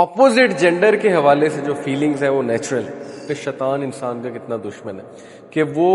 Opposite gender کے حوالے سے جو فیلنگز ہیں وہ نیچرل ہے کہ شیطان انسان کا کتنا دشمن ہے کہ وہ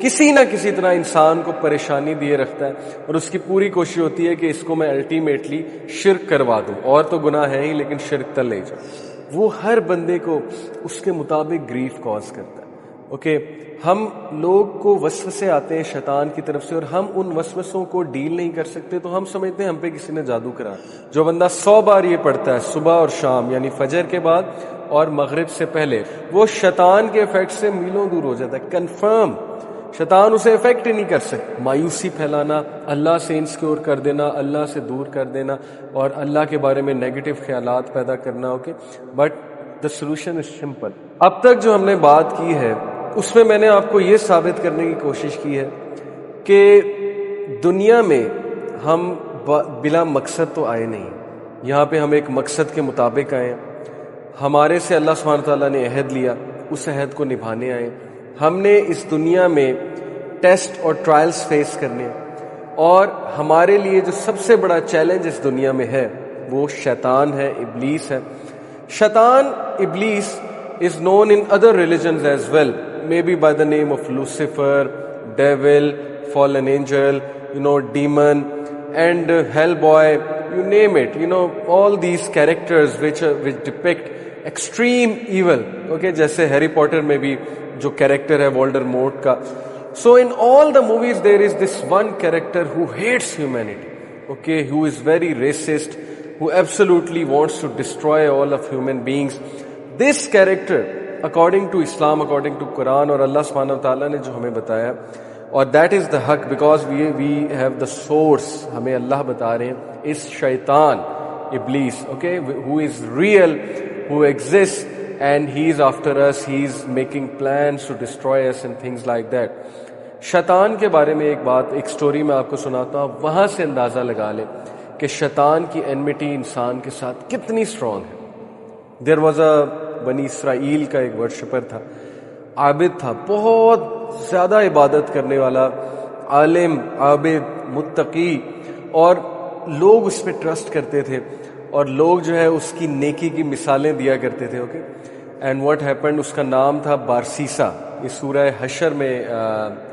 کسی نہ کسی طرح انسان کو پریشانی دیے رکھتا ہے اور اس کی پوری کوشش ہوتی ہے کہ اس کو میں الٹیمیٹلی شرک کروا دوں، اور تو گناہ ہے ہی لیکن شرک تک لے جاؤں۔ وہ ہر بندے کو اس کے مطابق گریف کاز کرتا ہے۔ اوکے، ہم لوگ کو وسوسے آتے ہیں شیطان کی طرف سے اور ہم ان وسوسوں کو ڈیل نہیں کر سکتے تو ہم سمجھتے ہیں ہم پہ کسی نے جادو کرا۔ جو بندہ 100 بار یہ پڑھتا ہے صبح اور شام، یعنی فجر کے بعد اور مغرب سے پہلے، وہ شیطان کے افیکٹ سے میلوں دور ہو جاتا ہے۔ کنفرم شیطان اسے افیکٹ ہی نہیں کر سکتا۔ مایوسی پھیلانا، اللہ سے انسیکیور کر دینا، اللہ سے دور کر دینا اور اللہ کے بارے میں نیگیٹو خیالات پیدا کرنا۔ Okay, but the solution is simple. اب تک جو ہم نے بات کی ہے اس میں نے آپ کو یہ ثابت کرنے کی کوشش کی ہے کہ دنیا میں ہم بلا مقصد تو آئے نہیں، یہاں پہ ہم ایک مقصد کے مطابق آئے ہیں۔ ہمارے سے اللہ سبحانہ تعالیٰ نے عہد لیا، اس عہد کو نبھانے آئے۔ ہم نے اس دنیا میں ٹیسٹ اور ٹرائلز فیس کرنے ہیں، اور ہمارے لیے جو سب سے بڑا چیلنج اس دنیا میں ہے وہ شیطان ہے، ابلیس ہے۔ شیطان، ابلیس is known in other religions as well, maybe by the name of Lucifer, devil, fallen angel, demon, and hellboy, you name it, all these characters which depict extreme evil. Okay, جیسے ہیری پوٹر میں بھی جو character ہے وولڈرمورٹ کا. So in all the movies there is this one character who hates humanity, okay, who is very racist, who absolutely wants to destroy all of human beings. This character, according to Islam, according to Quran اور اللہ سبحانہ وتعالیٰ نے جو ہمیں بتایا، اور that is the حق because we have the source، ہمیں اللہ بتا رہے ہیں، اس شیطان ابلیس، okay, who is real, who exists and he is after us, he is making plans to destroy us and things like that. شیطان کے بارے میں ایک سٹوری میں آپ کو سناتا ہوں، وہاں سے اندازہ لگا لیں کہ شیطان کی انمیٹی انسان کے ساتھ کتنی اسٹرانگ ہے۔ دیر واز اے بنی اسرائیل کا ایک ورشپر تھا، عابد تھا، بہت زیادہ عبادت کرنے والا، عالم، عابد، متقی، اور لوگ اس پہ ٹرسٹ کرتے تھے اور لوگ جو ہے اس کی نیکی کی مثالیں دیا کرتے تھے۔ اوکے، اینڈ واٹ ہیپنڈ، اس کا نام تھا بارسیسا۔ اس سورہ حشر میں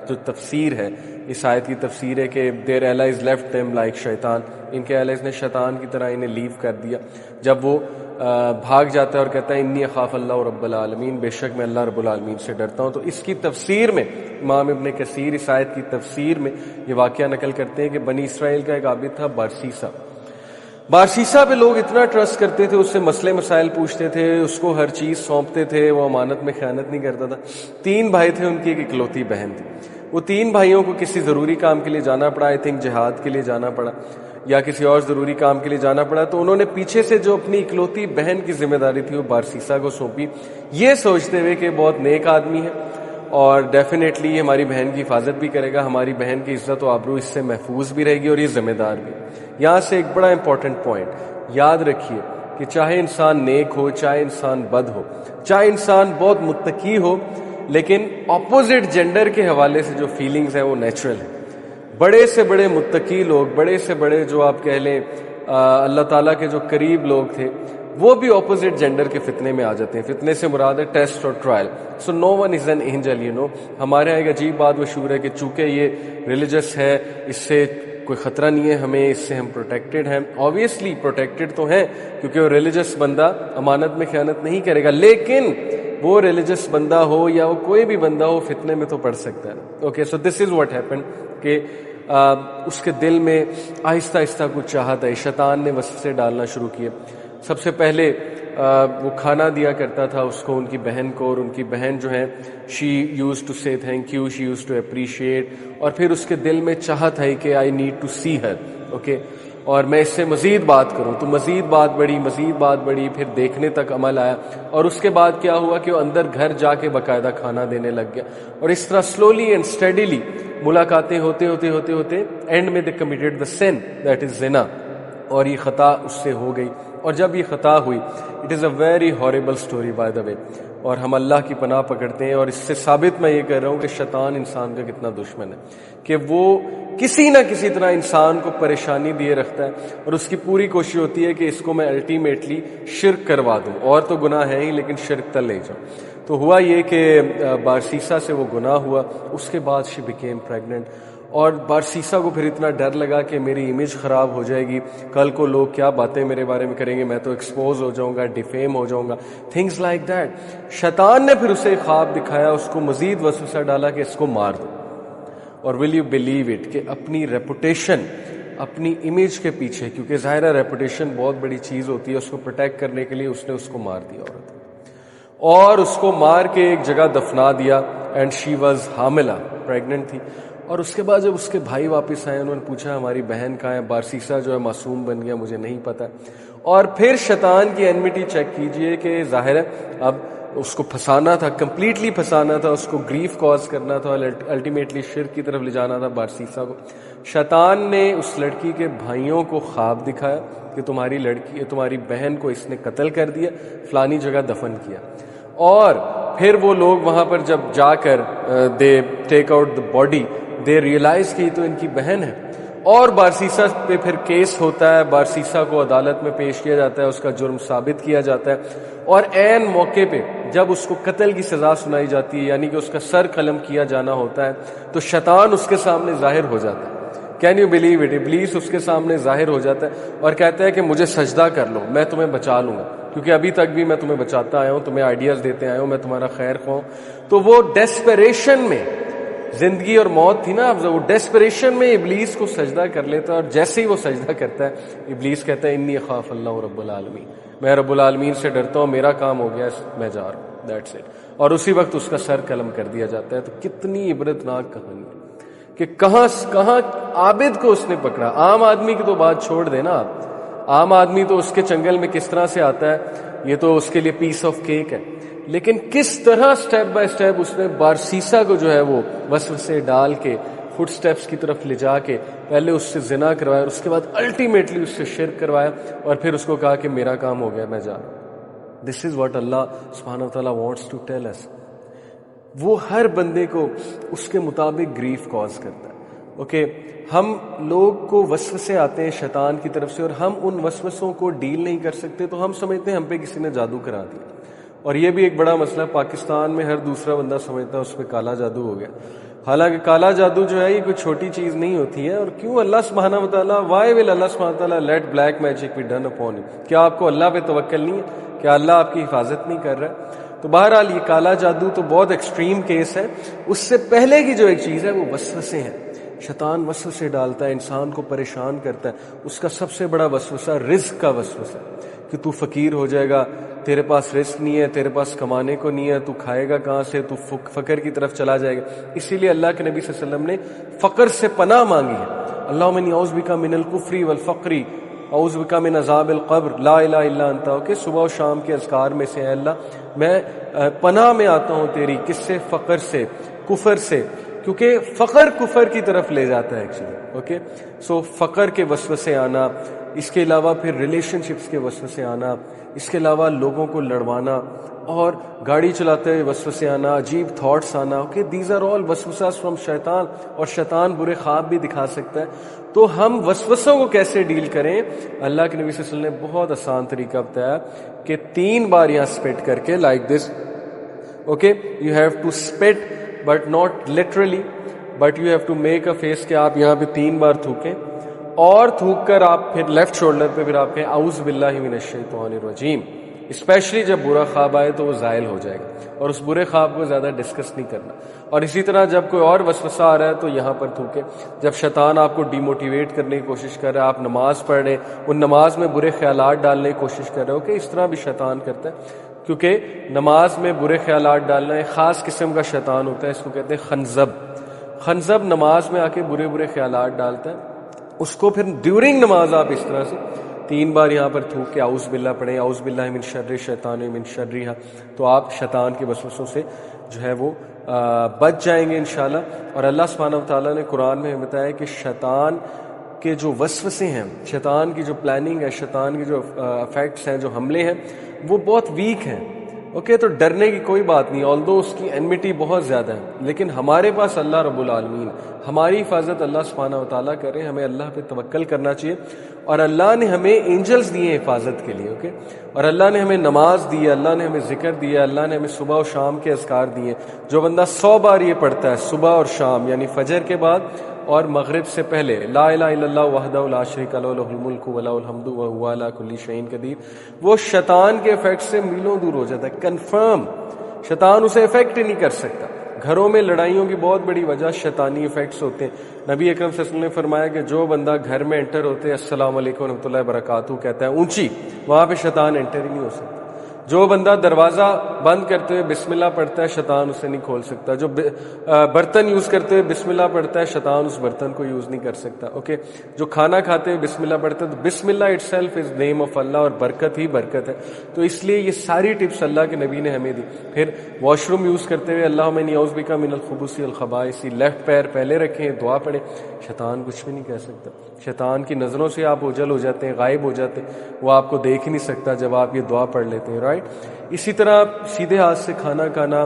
جو تفسیر ہے، اس آیت کی تفسیر ہے کہ دیر allies left them like شیطان، ان کے allies نے شیطان کی طرح انہیں لیو کر دیا۔ جب وہ بھاگ جاتا ہے اور کہتا ہے انی اخاف اللہ رب العالمین، بے شک میں اللہ رب العالمین سے ڈرتا ہوں۔ تو اس کی تفسیر میں امام ابن کثیر اس آیت کی تفسیر میں یہ واقعہ نقل کرتے ہیں کہ بنی اسرائیل کا ایک عابد تھا بارسیسا۔ بارسیسا پہ لوگ اتنا ٹرسٹ کرتے تھے، اس سے مسئلے مسائل پوچھتے تھے، اس کو ہر چیز سونپتے تھے، وہ امانت میں خیانت نہیں کرتا تھا۔ 3 بھائی تھے، ان کی ایک اکلوتی بہن تھی۔ وہ 3 بھائیوں کو کسی ضروری کام کے لیے جانا پڑا، آئی تھنک جہاد کے لیے جانا پڑا یا کسی اور ضروری کام کے لیے جانا پڑا، تو انہوں نے پیچھے سے جو اپنی اکلوتی بہن کی ذمہ داری تھی وہ بارسیسا کو سونپی، یہ سوچتے ہوئے کہ بہت نیک آدمی ہے اور ڈیفینیٹلی ہماری بہن کی حفاظت بھی کرے گا، ہماری بہن کی عزت و آبرو اس سے محفوظ بھی رہے گی اور یہ ذمہ دار بھی۔ یہاں سے ایک بڑا امپورٹنٹ پوائنٹ یاد رکھیے کہ چاہے انسان نیک ہو، چاہے انسان بد ہو، چاہے انسان بہت متقی ہو، لیکن اپوزٹ جینڈر کے حوالے سے جو فیلنگز ہیں وہ نیچرل ہیں۔ بڑے سے بڑے متقی لوگ، بڑے سے بڑے جو آپ کہہ لیں اللہ تعالیٰ کے جو قریب لوگ تھے، وہ بھی اپوزٹ جینڈر کے فتنے میں آ جاتے ہیں۔ فتنے سے مراد ہے ٹیسٹ اور trial. So no one is an angel, ہمارے یہاں ایک عجیب بات مشہور ہے کہ چونکہ یہ ریلیجس ہے، اس سے کوئی خطرہ نہیں ہے ہمیں، اس سے ہم پروٹیکٹڈ ہیں۔ آبویسلی پروٹیکٹڈ تو ہیں کیونکہ وہ ریلیجس بندہ امانت میں خیانت نہیں کرے گا، لیکن وہ ریلیجس بندہ ہو یا وہ کوئی بھی بندہ ہو، فتنے میں تو پڑ سکتا ہے۔ Okay, so this is what happen کہ اس کے دل میں آہستہ آہستہ کچھ چاہت ہے، شیطان نے وسوسے ڈالنا شروع کیے۔ سب سے پہلے وہ کھانا دیا کرتا تھا اس کو، ان کی بہن کو، اور ان کی بہن جو ہے she used to say thank you, she used to appreciate, اور پھر اس کے دل میں چاہت ہے کہ I need to see her, okay, اور میں اس سے مزید بات کروں، تو مزید بات بڑھی، پھر دیکھنے تک عمل آیا، اور اس کے بعد کیا ہوا کہ وہ اندر گھر جا کے باقاعدہ کھانا دینے لگ گیا، اور اس طرح سلولی اینڈ اسٹڈیلی ملاقاتیں ہوتے اینڈ میں دے committed the sun, that is زنا، اور یہ خطا اس سے ہو گئی۔ اور جب یہ خطا ہوئی، it is a very horrible story by the way, اور ہم اللہ کی پناہ پکڑتے ہیں، اور اس سے ثابت میں یہ کر رہا ہوں کہ شیطان انسان کا کتنا دشمن ہے، کہ وہ کسی نہ کسی طرح انسان کو پریشانی دیے رکھتا ہے اور اس کی پوری کوشش ہوتی ہے کہ اس کو میں الٹیمیٹلی شرک کروا دوں، اور تو گناہ ہے ہی لیکن شرک تک لے جاؤں۔ تو ہوا یہ کہ بارسیسا سے وہ گناہ ہوا، اس کے بعد شی بیکیم پریگننٹ، اور بارسیسا کو پھر اتنا ڈر لگا کہ میری امیج خراب ہو جائے گی، کل کو لوگ کیا باتیں میرے بارے میں کریں گے، میں تو ایکسپوز ہو جاؤں گا، ڈیفیم ہو جاؤں گا، تھنگز لائک دیٹ۔ شیطان نے پھر اسے خواب دکھایا، اس کو مزید وسوسہ ڈالا کہ اس کو مار دو۔ اور ول یو بلیو اٹ کہ اپنی ریپوٹیشن، اپنی امیج کے پیچھے، کیونکہ ظاہر ہے ریپوٹیشن بہت بڑی چیز ہوتی ہے، اس کو پروٹیکٹ کرنے کے لیے اس نے اس کو مار دیا عورت، اور اس کو مار کے ایک جگہ دفنا دیا، اینڈ شی واز حاملہ، پریگننٹ تھی۔ اور اس کے بعد جب اس کے بھائی واپس آئے، انہوں نے پوچھا ہماری بہن کہاں ہے؟ بارسیسا جو ہے معصوم بن گیا، مجھے نہیں پتا۔ اور پھر شیطان کی اینمٹی چیک کیجئے کہ ظاہر ہے اب اس کو پھنسانا تھا، کمپلیٹلی پھنسانا تھا، اس کو گریف کاز کرنا تھا، الٹیمیٹلی شرک کی طرف لے جانا تھا بارسیسا کو۔ شیطان نے اس لڑکی کے بھائیوں کو خواب دکھایا کہ تمہاری لڑکی، تمہاری بہن کو اس نے قتل کر دیا، فلانی جگہ دفن کیا۔ اور پھر وہ لوگ وہاں پر جب جا کر they take out the body, they realise کی تو ان کی بہن ہے، اور بارسیسا پہ پھر کیس ہوتا ہے، بارسیسا کو عدالت میں پیش کیا جاتا ہے، اس کا جرم ثابت کیا جاتا ہے، اور عین موقع پہ جب اس کو قتل کی سزا سنائی جاتی ہے، یعنی کہ اس کا سر قلم کیا جانا ہوتا ہے، تو شیطان اس کے سامنے ظاہر ہو جاتا ہے۔ Can you believe it? ابلیس اس کے سامنے ظاہر ہو جاتا ہے اور کہتا ہے کہ مجھے سجدہ کر لو، میں تمہیں بچا لوں گا، کیونکہ ابھی تک بھی میں تمہیں بچاتا آیا ہوں، تمہیں آئیڈیاز دیتے آیا ہوں، میں تمہارا خیر خواہ ہوں۔ تو وہ ڈیسپریشن میں، زندگی اور موت تھی نا، وہ ڈیسپریشن میں ابلیس کو سجدہ کر لیتا ہے، اور جیسے ہی وہ سجدہ کرتا ہے، ابلیس کہتا ہے انی اخاف اللہ رب العالمین، میں رب العالمین سے ڈرتا ہوں، میرا کام ہو گیا، میں جا رہا ہوں، دیٹس اٹ۔ اور اسی وقت اس کا سر قلم کر دیا جاتا ہے۔ تو کتنی عبرتناک کہانی ہے کہ کہاں عابد کو اس نے پکڑا۔ عام آدمی کی تو بات چھوڑ دینا آپ، عام آدمی تو اس کے چنگل میں کس طرح سے آتا ہے، یہ تو اس کے لیے پیس آف کیک ہے، لیکن کس طرح سٹیپ بائی سٹیپ اس نے بارسیسا کو جو ہے وہ وسوسے ڈال کے فٹ سٹیپس کی طرف لے جا کے پہلے اس سے زنا کروایا، اور اس کے بعد الٹیمیٹلی اس سے شرک کروایا، اور پھر اس کو کہا کہ میرا کام ہو گیا، میں جا رہا ہوں۔ دس از واٹ اللہ سبحانہ وتعالیٰ وانٹس ٹو ٹیل اس۔ وہ ہر بندے کو اس کے مطابق گریف کاز کرتا ہے۔ اوکے، ہم لوگ کو وسوسے آتے ہیں شیطان کی طرف سے، اور ہم ان وسوسوں کو ڈیل نہیں کر سکتے، تو ہم سمجھتے ہیں ہم پہ کسی نے جادو کرا دیا۔ اور یہ بھی ایک بڑا مسئلہ، پاکستان میں ہر دوسرا بندہ سمجھتا ہے اس پہ کالا جادو ہو گیا، حالانکہ کالا جادو جو ہے یہ کوئی چھوٹی چیز نہیں ہوتی ہے۔ اور کیوں اللہ سبحانہ وتعالیٰ، وائی ول اللہ سبحانہ وتعالیٰ let black magic be done upon you? کیا آپ کو اللہ پہ توکل نہیں ہے؟ کیا اللہ آپ کی حفاظت نہیں کر رہا ہے؟ تو بہرحال یہ کالا جادو تو بہت ایکسٹریم کیس ہے۔ اس سے پہلے کی جو ایک چیز ہے وہ وسوسے ہیں۔ شیطان وسوسے ڈالتا ہے، انسان کو پریشان کرتا ہے۔ اس کا سب سے بڑا وسوسہ رزق کا وسوسہ، کہ تو فقیر ہو جائے گا، تیرے پاس رزق نہیں ہے، تیرے پاس کمانے کو نہیں ہے، تو کھائے گا کہاں سے، تو فقر کی طرف چلا جائے گا۔ اسی لیے اللہ کے نبی صلی اللہ علیہ وسلم نے فقر سے پناہ مانگی ہے۔ اللہم انی اعوذ بک من الکفر والفقر اعوذ بک من عذاب القبر لا الہ الا انت۔ کہ صبح و شام کے اذکار میں سے، اے اللہ میں پناہ میں آتا ہوں تیری، کس سے؟ فقر سے، کفر سے، کیونکہ فقر کفر کی طرف لے جاتا ہے ایکچولی۔ اوکے، سو فقر کے وسوسے آنا، اس کے علاوہ پھر ریلیشن شپس کے وسوسے آنا، اس کے علاوہ لوگوں کو لڑوانا، اور گاڑی چلاتے ہوئے وسوسے آنا، عجیب تھاٹس آنا۔ اوکے، دیز آر آل وسوساس فرام شیطان، اور شیطان برے خواب بھی دکھا سکتا ہے۔ تو ہم وسوسوں کو کیسے ڈیل کریں؟ اللہ کے نبی صلی اللہ علیہ وسلم نے بہت آسان طریقہ بتایا کہ 3 بار یہاں اسپٹ کر کے، like this, okay, you have to spit but not literally, but you have to make a face, کہ آپ یہاں پہ 3 بار تھوکیں، اور تھوک کر آپ پھر لیفٹ شولڈر پہ پھر آپ کہیں اعوذ باللہ من الشیطان الرجیم۔ اسپیشلی جب برا خواب آئے تو وہ زائل ہو جائے گا، اور اس برے خواب کو زیادہ ڈسکس نہیں کرنا۔ اور اسی طرح جب کوئی اور وسوسہ آ رہا ہے تو یہاں پر تھوکے۔ جب شیطان آپ کو ڈی موٹیویٹ کرنے کی کوشش کر رہا ہے، آپ نماز پڑھ رہے ہیں، ان نماز میں برے خیالات ڈالنے کی کوشش کر رہے ہو، کہ اس طرح بھی شیطان کرتا ہے، کیونکہ نماز میں برے خیالات ڈالنا ایک خاص قسم کا شیطان ہوتا ہے، اس کو کہتے ہیں خنزب۔ خنزب نماز میں آ کے برے برے خیالات ڈالتا ہے، اس کو پھر ڈیورنگ نماز آپ اس طرح سے 3 بار یہاں پر تھوک کے اعوذ باللہ پڑھیں، اعوذ باللہ من شر الشیطان من شرہ، تو آپ شیطان کے وسوسوں سے جو ہے وہ بچ جائیں گے انشاءاللہ۔ اور اللہ سبحانہ وتعالیٰ نے قرآن میں بتایا کہ شیطان کے جو وسوسے ہیں، شیطان کی جو پلاننگ ہے، شیطان کی جو افیکٹس ہیں، جو حملے ہیں، وہ بہت ویک ہیں، اوکے تو ڈرنے کی کوئی بات نہیں، آلدو اس کی انمیٹی بہت زیادہ ہے، لیکن ہمارے پاس اللہ رب العالمین، ہماری حفاظت اللہ سبحانہ و تعالیٰ کرے، ہمیں اللہ پہ توکل کرنا چاہیے، اور اللہ نے ہمیں اینجلز دیے حفاظت کے لیے، اوکے، اور اللہ نے ہمیں نماز دی ہے، اللہ نے ہمیں ذکر دیا، اللہ نے ہمیں صبح و شام کے اذکار دیے. جو بندہ 100 بار یہ پڑھتا ہے صبح اور شام، یعنی فجر کے بعد اور مغرب سے پہلے، لا الہ الا اللہ وحدہ لا شریک لہ لہ الملک ولہ الحمد وہو علی کل شیء قدیر، وہ شیطان کے افیکٹ سے میلوں دور ہو جاتا ہے. کنفرم شیطان اسے افیکٹ ہی نہیں کر سکتا. گھروں میں لڑائیوں کی بہت بڑی وجہ شیطانی افیکٹس ہوتے ہیں. نبی اکرم صلی اللہ علیہ وسلم نے فرمایا کہ جو بندہ گھر میں انٹر ہوتے ہیں السلام علیکم ورحمۃ اللہ وبرکاتہ کہتا ہے اونچی، وہاں پہ شیطان انٹر ہی نہیں ہو سکتا. جو بندہ دروازہ بند کرتے ہوئے بسم اللہ پڑھتا ہے شیطان اسے نہیں کھول سکتا. جو برتن یوز کرتے ہوئے بسم اللہ پڑھتا ہے شیطان اس برتن کو یوز نہیں کر سکتا. اوکے، جو کھانا کھاتے ہوئے بسم اللہ پڑھتا ہے تو بسم اللہ itself is name of اللہ، اور برکت ہی برکت ہے. تو اس لیے یہ ساری ٹپس اللہ کے نبی نے ہمیں دی. پھر واش روم یوز کرتے ہوئے اللہم انی اعوذ بک من الخبث والخبائث، لیفٹ پیر پہلے رکھیں، دعا پڑھیں. شیطان کچھ بھی نہیں کہہ سکتا. شیطان کی نظروں سے آپ اوجھل ہو جاتے ہیں، غائب ہو جاتے ہیں، وہ آپ کو دیکھ ہی نہیں سکتا جب آپ یہ دعا پڑھ لیتے ہیں، رائٹ. اسی طرح سیدھے ہاتھ سے کھانا کھانا،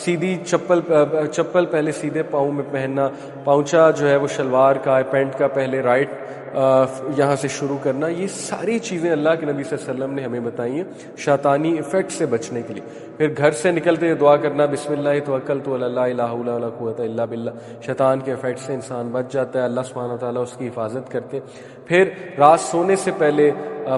سیدھی چپل پہلے سیدھے پاؤں میں پہننا، پاؤنچا جو ہے وہ شلوار کا ہے، پینٹ کا پہلے رائٹ یہاں سے شروع کرنا. یہ ساری چیزیں اللہ کے نبی صلی اللہ علیہ وسلم نے ہمیں بتائی ہیں شیطانی ایفیکٹ سے بچنے کے لیے. پھر گھر سے نکلتے ہوئے دعا کرنا، بسم اللہ توکلت علی اللہ لا حول ولا قوۃ الا باللہ. شیطان کے ایفیکٹ سے انسان بچ جاتا ہے، اللہ سبحانہ وتعالیٰ اس کی حفاظت کرتے ہیں. پھر رات سونے سے پہلے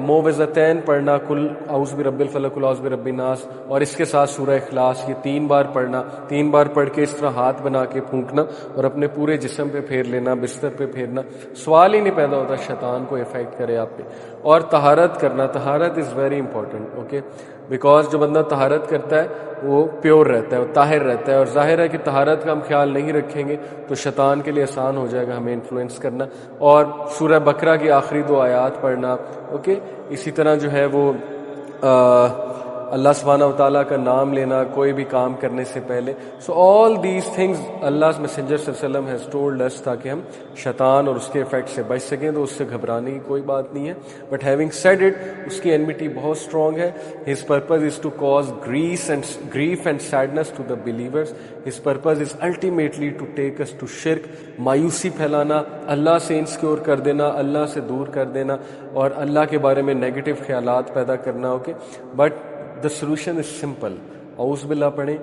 معوذتین پڑھنا، کل اعوذ برب الفلق، کل اعوذ برب الناس، اور اس کے ساتھ سورہ اخلاص، یہ 3 بار پڑھنا. 3 بار پڑھ کے اس طرح ہاتھ بنا کے پھونکنا اور اپنے پورے جسم پہ پھیر لینا، بستر پہ پھیرنا. سوال ہی نہیں پیدا ہوتا شیطان کو افیکٹ کرے آپ پہ. اور طہارت کرنا، طہارت is very important, okay, because جو بندہ طہارت کرتا ہے وہ پیور رہتا ہے، وہ طاہر رہتا ہے. اور ظاہر ہے کہ طہارت کا ہم خیال نہیں رکھیں گے تو شیطان کے لیے آسان ہو جائے گا ہمیں انفلوئنس کرنا. اور سورہ بقرہ کی آخری 2 آیات پڑھنا، اوکے. اسی طرح جو ہے وہ اللہ سبحانہ و تعالیٰ کا نام لینا کوئی بھی کام کرنے سے پہلے. سو آل دیز تھنگز اللہ میسنجر صلی اللہ علیہ وسلم ہیز ٹولڈ اس، تاکہ ہم شیطان اور اس کے افیکٹ سے بچ سکیں. تو اس سے گھبرانے کی کوئی بات نہیں ہے. بٹ ہیونگ سیڈ اٹ، اس کی انمیٹی بہت اسٹرانگ ہے. His purpose is to cause grief and sadness to the believers. His purpose is ultimately to take us to شرک، مایوسی پھیلانا، اللہ سے انسیکیور کر دینا، اللہ سے دور کر دینا، اور اللہ کے بارے میں نیگیٹو خیالات پیدا کرنا. Okay, but the solution is simple. اعوذ باللہ پڑھیں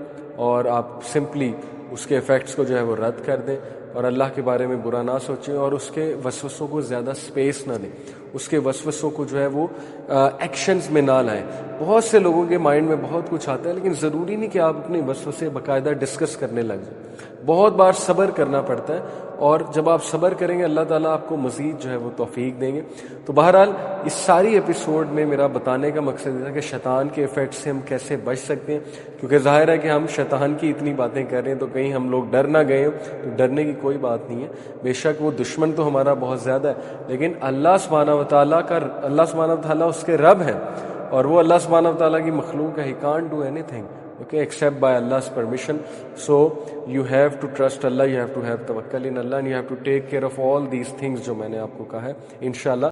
اور آپ سمپلی اس کے ایفیکٹس کو جو ہے وہ رد کر دیں، اور اللہ کے بارے میں برا نہ سوچیں، اور اس کے وسوسوں کو زیادہ سپیس نہ دیں. اس کے وسوسوں کو جو ہے وہ ایکشنز میں نہ لائیں. بہت سے لوگوں کے مائنڈ میں بہت کچھ آتا ہے، لیکن ضروری نہیں کہ آپ اپنے وسوسے باقاعدہ ڈسکس کرنے لگ جائیں. بہت بار صبر کرنا پڑتا ہے، اور جب آپ صبر کریں گے اللہ تعالیٰ آپ کو مزید جو ہے وہ توفیق دیں گے. تو بہرحال اس ساری ایپیسوڈ میں میرا بتانے کا مقصد یہ تھا کہ شیطان کے ایفیکٹ سے ہم کیسے بچ سکتے ہیں. کیونکہ ظاہر ہے کہ ہم شیطان کی اتنی باتیں کر رہے ہیں تو کہیں ہم لوگ ڈر نہ گئے ہوں. تو ڈرنے کی کوئی بات نہیں ہے. بے شک وہ دشمن تو ہمارا بہت زیادہ ہے، لیکن اللہ سبحانہ و تعالیٰ اس کے رب ہیں، اور وہ اللہ سبحانہ و تعالیٰ کی مخلوق ہے. He can't do any thing okay except by Allah's permission. So you have to trust Allah, you have to have tawakkul in Allah, and you have to take care of all these things جو میں نے آپ کو کہا ہے. انشاءاللہ